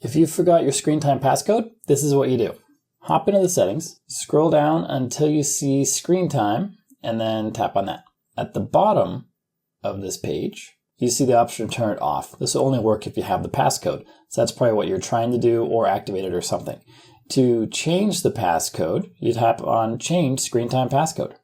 If you forgot your screen time passcode, this is what you do. Hop into the settings, scroll down until you see screen time, and then tap on that. At the bottom of this page, you see the option to turn it off. This will only work if you have the passcode. So that's probably what you're trying to do or activate it or something. To change the passcode, you tap on change screen time passcode.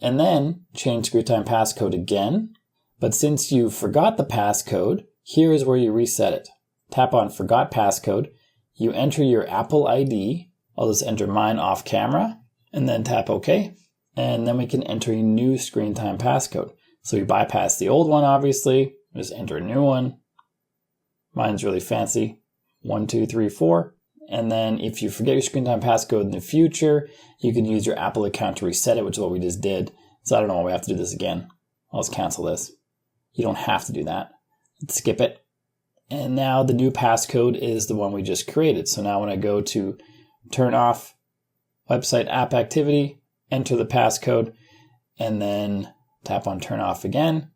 And then change screen time passcode again. But since you forgot the passcode, here is where you reset it. Tap on forgot passcode. You enter your Apple ID. I'll just enter mine off camera and then tap OK. And then we can enter a new screen time passcode. So we bypass the old one, obviously. Just enter a new one. Mine's really fancy. 1, 2, 3, 4. And then if you forget your screen time passcode in the future, you can use your Apple account to reset it, which is what we just did. So I don't know why we have to do this again. I'll just cancel this. You don't have to do that. Let's skip it. And now the new passcode is the one we just created. So now when I go to turn off website app activity, enter the passcode, and then tap on turn off again.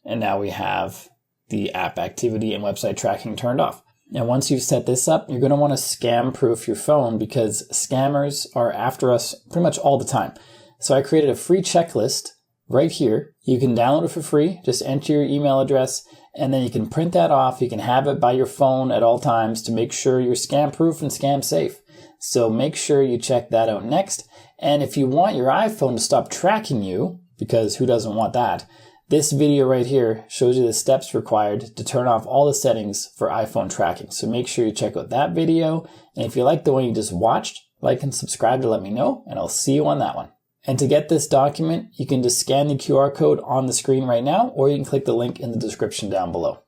And now we have the app activity and website tracking turned off. And once you've set this up, you're going to want to scam proof your phone because scammers are after us pretty much all the time. So I created a free checklist right here. You can download it for free. Just enter your email address and then you can print that off. You can have it by your phone at all times to make sure you're scam proof and scam safe. So make sure you check that out next. And if you want your iPhone to stop tracking you, because who doesn't want that, this video right here shows you the steps required to turn off all the settings for iPhone tracking. So make sure you check out that video. And if you like the one you just watched, like and subscribe to let me know, and I'll see you on that one. And to get this document, you can just scan the QR code on the screen right now, or you can click the link in the description down below.